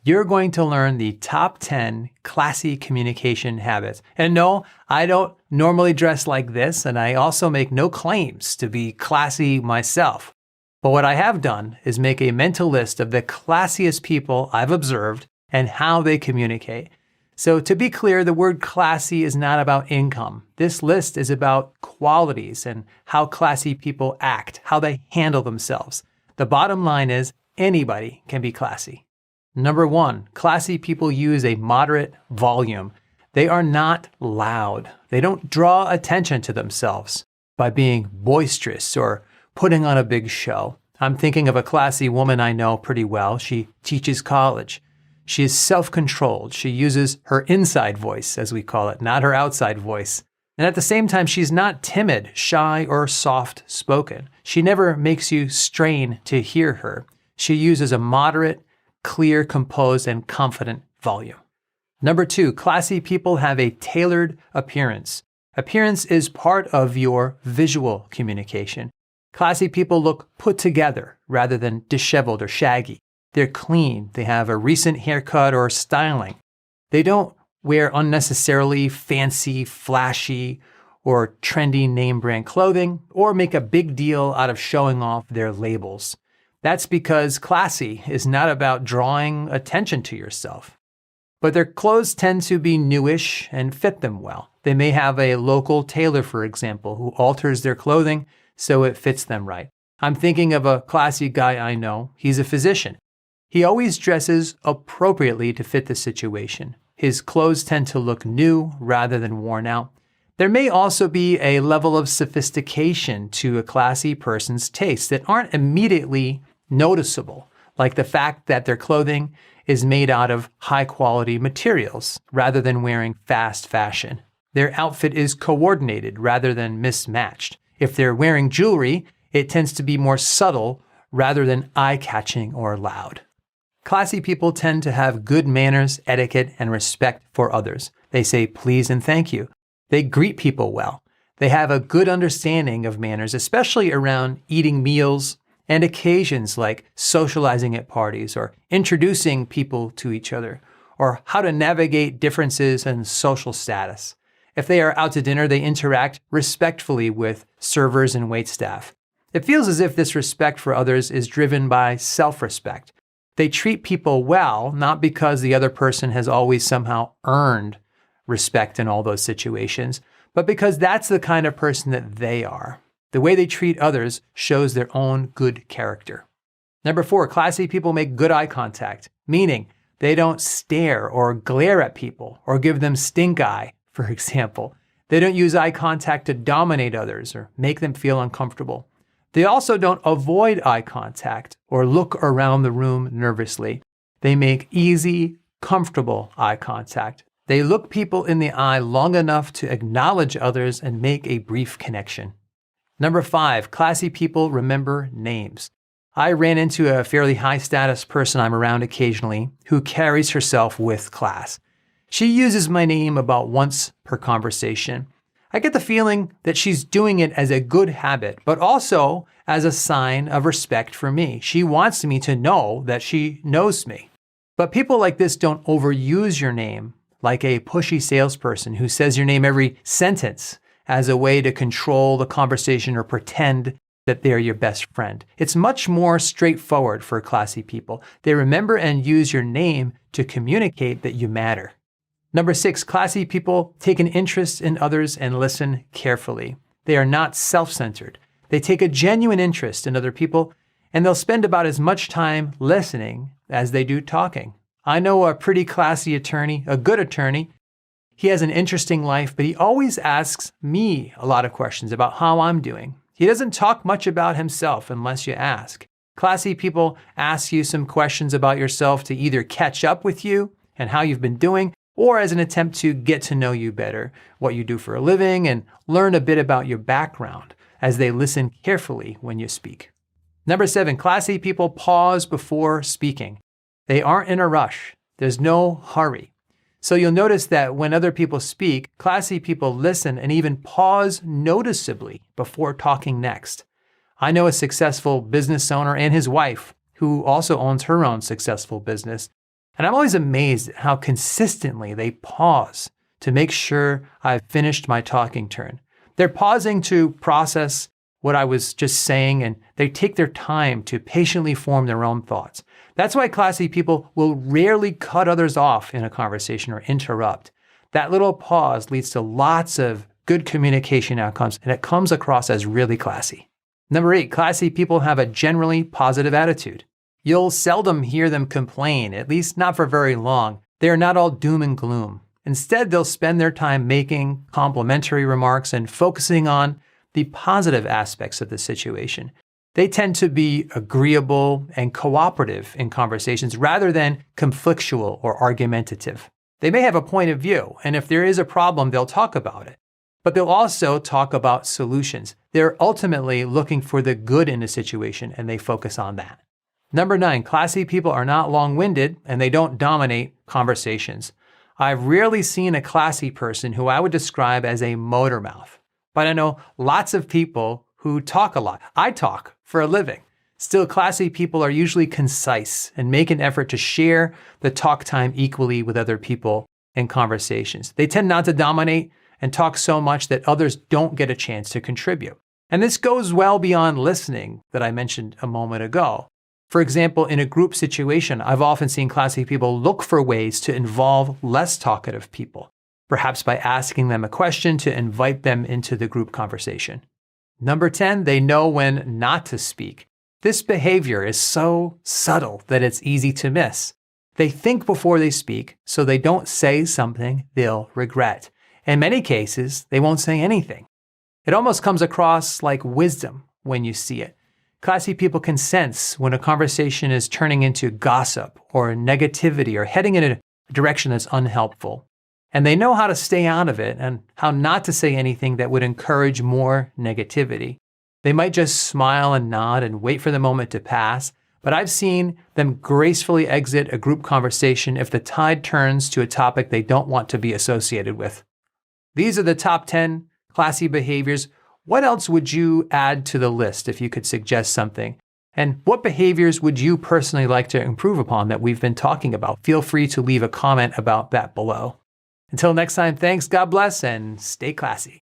you're going to learn the top 10 classy communication habits. And no, I don't normally dress like this, and I also make no claims to be classy myself. But what I have done is make a mental list of the classiest people I've observed and how they communicate. So to be clear, the word classy is not about income. This list is about qualities and how classy people act, how they handle themselves. The bottom line is anybody can be classy. Number 1, classy people use a moderate volume. They are not loud. They don't draw attention to themselves by being boisterous or putting on a big show. I'm thinking of a classy woman I know pretty well. She teaches college. She is self-controlled. She uses her inside voice, as we call it, not her outside voice. And at the same time, she's not timid, shy, or soft-spoken. She never makes you strain to hear her. She uses a moderate, clear, composed, and confident volume. Number 2, classy people have a tailored appearance. Appearance is part of your visual communication. Classy people look put together rather than disheveled or shaggy. They're clean. They have a recent haircut or styling. They don't wear unnecessarily fancy, flashy, or trendy name brand clothing, or make a big deal out of showing off their labels. That's because classy is not about drawing attention to yourself. But their clothes tend to be newish and fit them well. They may have a local tailor, for example, who alters their clothing so it fits them right. I'm thinking of a classy guy I know. He's a physician. He always dresses appropriately to fit the situation. His clothes tend to look new rather than worn out. There may also be a level of sophistication to a classy person's tastes that aren't immediately noticeable, like the fact that their clothing is made out of high-quality materials rather than wearing fast fashion. Their outfit is coordinated rather than mismatched. If they're wearing jewelry, it tends to be more subtle rather than eye-catching or loud. Classy people tend to have good manners, etiquette, and respect for others. They say please and thank you. They greet people well. They have a good understanding of manners, especially around eating meals and occasions like socializing at parties or introducing people to each other, or how to navigate differences in social status. If they are out to dinner, they interact respectfully with servers and waitstaff. It feels as if this respect for others is driven by self-respect. They treat people well, not because the other person has always somehow earned respect in all those situations, but because that's the kind of person that they are. The way they treat others shows their own good character. Number 4, classy people make good eye contact, meaning they don't stare or glare at people or give them stink eye, for example. They don't use eye contact to dominate others or make them feel uncomfortable. They also don't avoid eye contact or look around the room nervously. They make easy, comfortable eye contact. They look people in the eye long enough to acknowledge others and make a brief connection. Number 5, classy people remember names. I ran into a fairly high status person I'm around occasionally who carries herself with class. She uses my name about once per conversation. I get the feeling that she's doing it as a good habit, but also as a sign of respect for me. She wants me to know that she knows me. But people like this don't overuse your name like a pushy salesperson who says your name every sentence as a way to control the conversation or pretend that they're your best friend. It's much more straightforward for classy people. They remember and use your name to communicate that you matter. Number 6, classy people take an interest in others and listen carefully. They are not self-centered. They take a genuine interest in other people, and they'll spend about as much time listening as they do talking. I know a pretty classy attorney, a good attorney. He has an interesting life, but he always asks me a lot of questions about how I'm doing. He doesn't talk much about himself unless you ask. Classy people ask you some questions about yourself to either catch up with you and how you've been doing, or as an attempt to get to know you better, what you do for a living, and learn a bit about your background as they listen carefully when you speak. Number 7, classy people pause before speaking. They aren't in a rush. There's no hurry. So you'll notice that when other people speak, classy people listen and even pause noticeably before talking next. I know a successful business owner and his wife, who also owns her own successful business. And I'm always amazed at how consistently they pause to make sure I've finished my talking turn. They're pausing to process what I was just saying, and they take their time to patiently form their own thoughts. That's why classy people will rarely cut others off in a conversation or interrupt. That little pause leads to lots of good communication outcomes, and it comes across as really classy. Number 8, classy people have a generally positive attitude. You'll seldom hear them complain, at least not for very long. They are not all doom and gloom. Instead, they'll spend their time making complimentary remarks and focusing on the positive aspects of the situation. They tend to be agreeable and cooperative in conversations rather than conflictual or argumentative. They may have a point of view, and if there is a problem, they'll talk about it. But they'll also talk about solutions. They're ultimately looking for the good in a situation, and they focus on that. Number 9, classy people are not long-winded, and they don't dominate conversations. I've rarely seen a classy person who I would describe as a motor mouth. But I know lots of people who talk a lot. I talk for a living. Still, classy people are usually concise and make an effort to share the talk time equally with other people in conversations. They tend not to dominate and talk so much that others don't get a chance to contribute. And this goes well beyond listening that I mentioned a moment ago. For example, in a group situation, I've often seen classy people look for ways to involve less talkative people, perhaps by asking them a question to invite them into the group conversation. Number 10, they know when not to speak. This behavior is so subtle that it's easy to miss. They think before they speak, so they don't say something they'll regret. In many cases, they won't say anything. It almost comes across like wisdom when you see it. Classy people can sense when a conversation is turning into gossip or negativity or heading in a direction that's unhelpful. And they know how to stay out of it and how not to say anything that would encourage more negativity. They might just smile and nod and wait for the moment to pass, but I've seen them gracefully exit a group conversation if the tide turns to a topic they don't want to be associated with. These are the top 10 classy behaviors. What else would you add to the list if you could suggest something? And what behaviors would you personally like to improve upon that we've been talking about? Feel free to leave a comment about that below. Until next time, thanks, God bless, and stay classy.